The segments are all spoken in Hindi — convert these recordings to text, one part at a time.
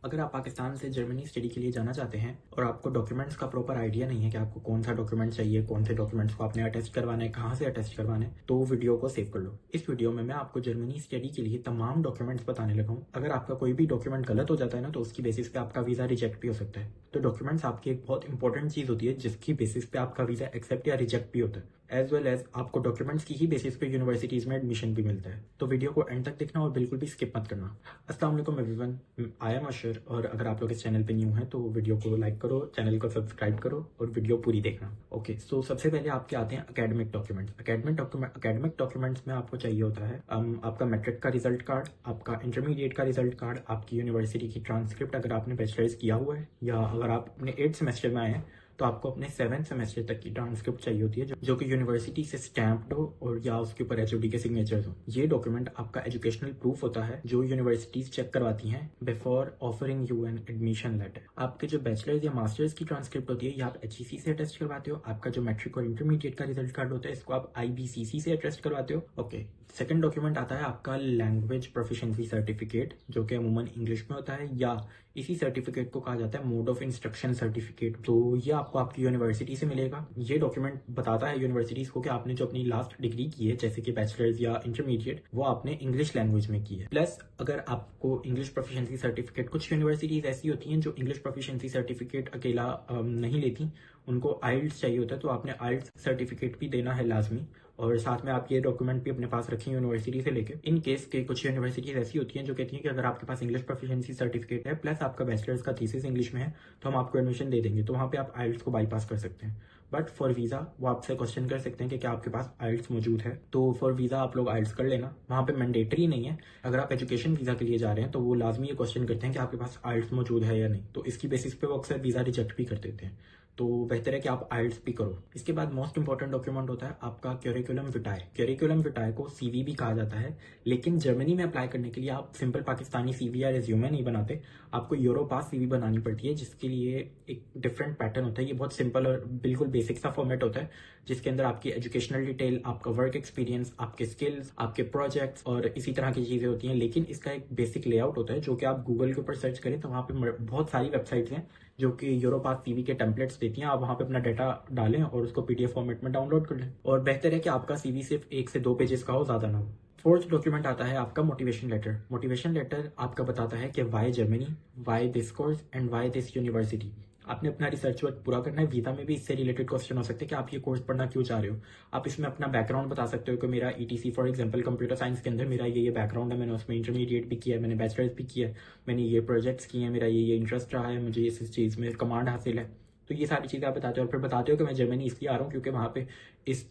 अगर आप पाकिस्तान से जर्मनी स्टडी के लिए जाना चाहते हैं और आपको डॉक्यूमेंट्स का प्रॉपर आइडिया नहीं है कि आपको कौन सा डॉक्यूमेंट चाहिए, कौन से डॉक्यूमेंट्स को आपने अटेस्ट करवाना है, कहाँ से अटेस्ट करवाना है, तो वीडियो को सेव कर लो। इस वीडियो में मैं आपको जर्मनी स्टडी के लिए तमाम डॉक्यूमेंट्स बताने लगा हूँ। अगर आपका कोई भी डॉक्यूमेंट गलत हो जाता है ना, तो उसकी बेसिस पे आपका वीज़ा रिजेक्ट भी हो सकता है। तो डॉक्यूमेंट्स आपकी एक बहुत इंपॉर्टेंट चीज़ होती है जिसकी बेसिस पे आपका वीज़ा एक्सेप्ट या रिजेक्ट भी होता है। एज वेल एज आपको डॉक्यूमेंट्स की ही बेसिस पे यूनिवर्सिटीज़ में एडमिशन भी मिलता है। तो वीडियो को एंड तक देखना और बिल्कुल भी स्किप मत करना। अस्सलाम वालेकुम एवरीवन, आई एम अशर और अगर आप लोग इस चैनल पे न्यू हैं तो वीडियो को लाइक करो, चैनल को सब्सक्राइब करो और वीडियो पूरी देखना। ओके, सो सबसे पहले आपके आते हैं एकेडमिक डॉक्यूमेंट्स। एकेडमिक डॉक्यूमेंट्स में आपको चाहिए होता है आपका मैट्रिक का रिजल्ट कार्ड, आपका इंटरमीडिएट का रिजल्ट कार्ड, आपकी यूनिवर्सिटी की ट्रांसक्रिप्ट अगर आपने बैचलर्स किया हुआ है, या अगर आप अपने 8th सेमेस्टर में आए हैं तो आपको अपने 7th सेमेस्टर तक की ट्रांसक्रिप्ट चाहिए होती है जो कि यूनिवर्सिटी से स्टैम्प्ड हो और या उसके ऊपर HOD के सिग्नेचर्स हो। ये डॉक्यूमेंट आपका एजुकेशनल प्रूफ होता है जो यूनिवर्सिटीज चेक करवाती हैं before offering you an admission letter. आपके जो बैचलर्स या मास्टर्स की ट्रांसक्रिप्ट होती है ये आप HEC से अटेस्ट करवाते हो। आपका जो मैट्रिक और इंटरमीडिएट का रिजल्ट कार्ड होता है इसको आप IBCC से अटेस्ट करवाते हो। ओके, सेकंड डॉक्यूमेंट आता है आपका लैंग्वेज प्रोफिशिएंसी सर्टिफिकेट, जो कि अमूमन इंग्लिश में होता है, या इसी सर्टिफिकेट को कहा जाता है मोड ऑफ इंस्ट्रक्शन सर्टिफिकेट। तो ये आपको आपकी यूनिवर्सिटी से मिलेगा। ये डॉक्यूमेंट बताता है यूनिवर्सिटीज को कि आपने जो अपनी लास्ट डिग्री की है, जैसे कि बैचलर्स या इंटरमीडिएट, वो आपने इंग्लिश लैंग्वेज में की है। प्लस अगर आपको इंग्लिश प्रोफिशिएंसी सर्टिफिकेट, कुछ यूनिवर्सिटीज ऐसी होती हैं जो इंग्लिश प्रोफिशिएंसी सर्टिफिकेट अकेला नहीं लेती, उनको आइल्स चाहिए होता है, तो आपने आइल्स सर्टिफिकेट भी देना है लाजमी। और साथ में आप ये डॉक्यूमेंट भी अपने पास रखें यूनिवर्सिटी से लेके। इन केस के कुछ यूनिवर्सिटीज ऐसी होती हैं जो कहती हैं कि अगर आपके पास इंग्लिश प्रोफिशिएंसी सर्टिफिकेट है प्लस आपका बैचलर्स का थीसिस इंग्लिश में है तो हम आपको एडमिशन दे देंगे, तो वहाँ पे आप आइल्स को बाईपास कर सकते हैं। बट फॉर वीज़ा वो आपसे क्वेश्चन कर सकते हैं कि क्या आपके पास आइल्स मौजूद है, तो फॉर वीज़ा आप लोग आइल्स कर लेना। वहाँ पे मैंडेटरी नहीं है। अगर आप एजुकेशन वीज़ा के लिए जा रहे हैं तो वो लाजमी ये क्वेश्चन करते हैं कि आपके पास आइल्स मौजूद है या नहीं, तो इसकी बेसिस पे वो अक्सर वीज़ा रिजेक्ट भी कर देते हैं। तो बेहतर है कि आप आइल्स भी करो। इसके बाद मोस्ट इंपॉर्टेंट डॉक्यूमेंट होता है आपका करिकुलम विटाए। करिकुलम विटाए को CV भी कहा जाता है, लेकिन जर्मनी में अप्लाई करने के लिए आप सिंपल पाकिस्तानी CV या रेज्यूमे नहीं बनाते, आपको यूरोपास CV बनानी पड़ती है, जिसके लिए एक डिफरेंट पैटर्न होता है। ये बहुत सिंपल और बिल्कुल बेसिक सा फॉर्मेट होता है जिसके अंदर आपकी एजुकेशनल डिटेल, आपका वर्क एक्सपीरियंस, आपके स्किल्स, आपके प्रोजेक्ट्स और इसी तरह की चीज़ें होती हैं। लेकिन इसका एक बेसिक लेआउट होता है जो कि आप गूगल के ऊपर सर्च करें तो वहाँ पे बहुत सारी वेबसाइट्स हैं जो कि यूरोपास CV के टेम्पलेट्स देती हैं। आप वहाँ पे अपना डाटा डालें और उसको PDF फॉर्मेट में डाउनलोड कर लें। और बेहतर है कि आपका CV सिर्फ 1 से 2 पेजेस का हो, ज़्यादा ना हो। फोर्थ डॉक्यूमेंट आता है आपका मोटिवेशन लेटर। मोटिवेशन लेटर आपका बताता है कि why Germany, why this course and why this university. आपने अपना रिसर्च वर्क पूरा करना है। वीज़ा में भी इससे रिलेटेड क्वेश्चन हो सकते हैं कि आप ये कोर्स पढ़ना क्यों चाह रहे हो। आप इसमें अपना बैकग्राउंड बता सकते हो कि मेरा ETC for example computer science के अंदर मेरा ये बैकग्राउंड है, मैंने उसमें इंटरमीडिएट भी किया है, मैंने बैचलर्स भी किया है, मैंने ये प्रोजेक्ट्स किए हैं, मेरा ये इंटरेस्ट रहा है, मुझे इस चीज़ में कमांड हासिल है। तो ये सारी चीज़ें आप बताते हो और फिर बताते हो कि मैं जर्मनी इसलिए आ रहा हूँ क्योंकि वहाँ पे इस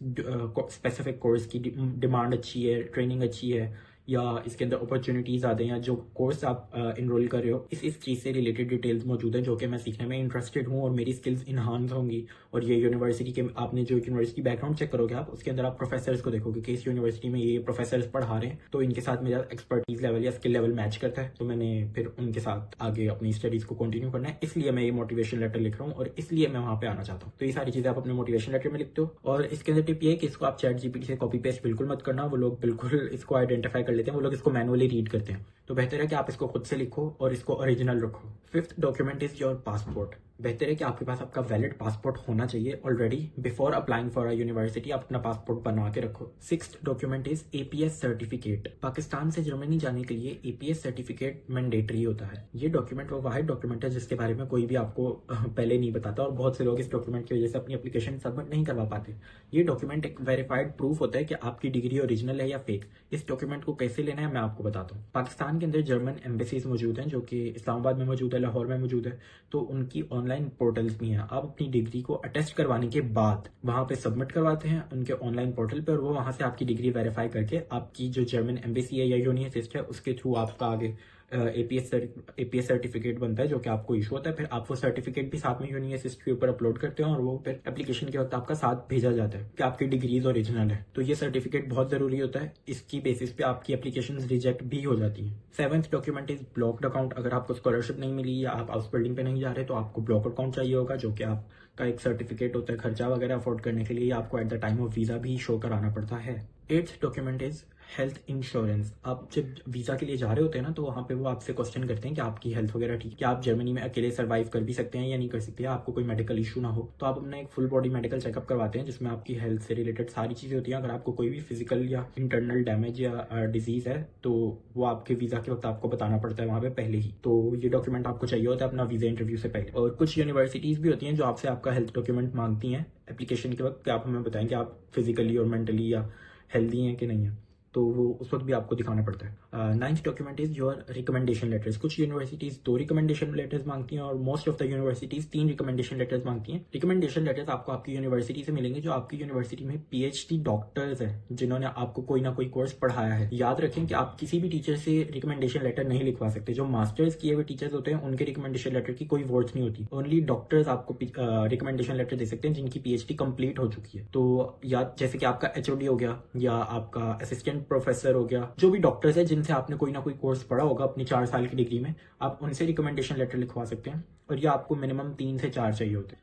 स्पेसिफिक कोर्स की डिमांड अच्छी है, ट्रेनिंग अच्छी है, या इसके अंदर अपॉर्चुनिटीज़ आते हैं, या जो कोर्स आप इनरोल कर रहे हो इस चीज़ से रिलेटेड डिटेल्स मौजूद हैं जो कि मैं सीखने में इंटरेस्टेड हूँ और मेरी स्किल्स इन्हांस होंगी। और ये यूनिवर्सिटी के, आपने जो यूनिवर्सिटी बैकग्राउंड चेक करोगे आप, उसके अंदर आप प्रोफेसर्स को देखोगे कि इस यूनिवर्सिटी में ये प्रोफेसर्स पढ़ा रहे हैं, तो इनके साथ मेरा एक्सपर्टीज लेवल या स्किल लेवल मैच करता है, तो मैंने फिर उनके साथ आगे अपनी स्टडीज़ को कंटिन्यू करना है। इसलिए मैं ये मोटिवेशन लेटर लिख रहा हूँ और इसलिए मैं वहाँ पे आना चाहता हूँ। तो ये सारी चीज़ें आप अपने मोटिवेशन लेटर में लिखते हो। और इसके अंदर टिप ये है कि इसको आप ChatGPT से कॉपी पेस्ट बिल्कुल मत करना, वो लोग बिल्कुल इसको आइडेंटिफाई कर लेते हैं, वो लोग इसको मैनुअली रीड करते हैं। तो बेहतर है कि आप इसको खुद से लिखो और इसको ओरिजिनल रखो। Fifth document is your passport. बेहतर है कि आपके पास आपका वैलिड पासपोर्ट होना चाहिए already. Before applying for a university आप अपना पासपोर्ट बना के रखो। Sixth document is APS certificate. Pakistan से जर्मनी जाने के लिए APS सर्टिफिकेट मैंडेटरी होता है। ये डॉक्यूमेंट वो वाहिद डॉक्यूमेंट है जिसके बारे में कोई भी आपको पहले नहीं बताता और बहुत से लोग इस डॉक्यूमेंट की वजह से अपनी एप्लीकेशन सबमिट नहीं करवा पाते। ये डॉक्यूमेंट एक वेरीफाइड प्रूफ होता है कि आपकी डिग्री ओरिजिनल है या फेक। इस डॉक्यूमेंट को कैसे लेना है मैं आपको बताता हूँ। पाकिस्तान के अंदर जर्मन एम्बेसीज मौजूद हैं जो कि इस्लामाबाद में मौजूद है, लाहौर में मौजूद है, तो उनकी ऑनलाइन पोर्टल्स भी हैं। आप अपनी डिग्री को अटेस्ट करवाने के बाद वहां पे सबमिट करवाते हैं उनके ऑनलाइन पोर्टल पे और वो वहां से आपकी डिग्री वेरीफाई करके आपकी जो जर्मन एम्बेसी है या यूनिवर्सिटी है उसके थ्रू आपका आगे APS सर्टिफिकेट बनता है जो कि आपको इशू होता है। फिर आप वो सर्टिफिकेट भी साथ में यूनिवर्सिटी के ऊपर अपलोड करते हैं और वो फिर एप्लीकेशन के वक्त आपका साथ भेजा जाता है कि आपकी डिग्रीज ओरिजिनल है। तो ये सर्टिफिकेट बहुत जरूरी होता है, इसकी बेसिस पे आपकी एप्लीकेशन रिजेक्ट भी हो जाती है। Seventh document is blocked account. अगर आपको स्कॉलरशिप नहीं मिली या आप हाउस बिल्डिंग पे नहीं जा रहे तो आपको ब्लॉक अकाउंट चाहिए होगा, जो कि आपका एक सर्टिफिकेट होता है खर्चा वगैरह अफोर्ड करने के लिए। आपको at the time of visa भी शो कराना पड़ता है। Eighth document is health insurance. आप जब वीज़ा के लिए जा रहे होते हैं ना, तो वहाँ पे वो आपसे क्वेश्चन करते हैं कि आपकी हेल्थ वगैरह ठीक है, क्या आप जर्मनी में अकेले सर्वाइव कर भी सकते हैं या नहीं कर सकते हैं, आपको कोई मेडिकल इशू ना हो। तो आप अपना एक फुल बॉडी मेडिकल चेकअप करवाते हैं, जिसमें आपकी हेल्थ से रिलेटेड सारी चीज़ें होती हैं। अगर आपको कोई भी फिजिकल या इंटरनल डैमेज या डिजीज़ है, तो वो आपके वीज़ा के वक्त आपको बताना पड़ता है वहाँ पे पहले ही। तो ये डॉक्यूमेंट आपको चाहिए होता है अपना वीज़ा इंटरव्यू से पहले। और कुछ यूनिवर्सिटीज़ भी होती हैं जो आपसे आपका हेल्थ डॉक्यूमेंट मांगती हैं एप्लीकेशन के वक्त, कि आप हमें बताएं कि आप फिजिकली और मेंटली या हेल्दी हैं कि नहीं है, तो वो उस वक्त भी आपको दिखाना पड़ता है। Ninth document is your recommendation letters. कुछ यूनिवर्सिटीज 2 रिकमेंडेशन लेटर्स मांगती हैं और most of the universities 3 recommendation letters मांगती हैं। रिकमेंडेशन लेटर्स आपको आपकी यूनिवर्सिटी से मिलेंगे, जो आपकी यूनिवर्सिटी में पीएचडी डॉक्टर्स हैं, जिन्होंने आपको कोई ना कोई कोर्स पढ़ाया है। याद रखें कि आप किसी भी टीचर से रिकमेंडेशन लेटर नहीं लिखवा सकते। जो मास्टर्स किए हुए टीचर्स होते हैं, उनके रिकमेंडेशन लेटर की कोई वर्थ नहीं होती। ओनली डॉक्टर्स आपको रिकमेंडेशन लेटर दे सकते हैं जिनकी पीएचडी कंप्लीट हो चुकी है। तो या जैसे कि आपका एचओडी हो गया या आपका असिस्टेंट प्रोफेसर हो गया, जो भी डॉक्टर्स है जिनसे आपने कोई ना कोई कोर्स पढ़ा होगा अपनी 4 साल की डिग्री में, आप उनसे रिकमेंडेशन लेटर लिखवा सकते हैं। और ये आपको मिनिमम 3 से 4 चाहिए होते हैं।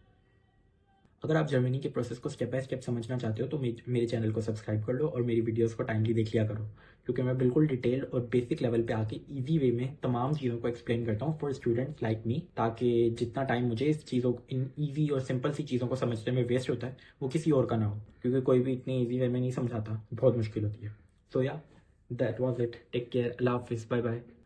अगर आप जर्मनी के प्रोसेस को स्टेप बाय स्टेप समझना चाहते हो, तो मेरे चैनल को सब्सक्राइब कर लो और मेरी वीडियोस को टाइमली देख लिया करो, क्योंकि मैं बिल्कुल डिटेल और बेसिक लेवल पे आके इजी वे में तमाम चीज़ों को एक्सप्लेन करता हूँ फॉर स्टूडेंट्स लाइक मी, ताकि जितना टाइम मुझे इस चीज़ों इन ईजी और सिंपल सी चीज़ों को समझने में वेस्ट होता है, वो किसी और का ना हो, क्योंकि कोई भी इतनी ईजी वे में नहीं समझाता, बहुत मुश्किल होती है। सो या that was it. Take care, अल्लाह हाफिज़, बाय बाय।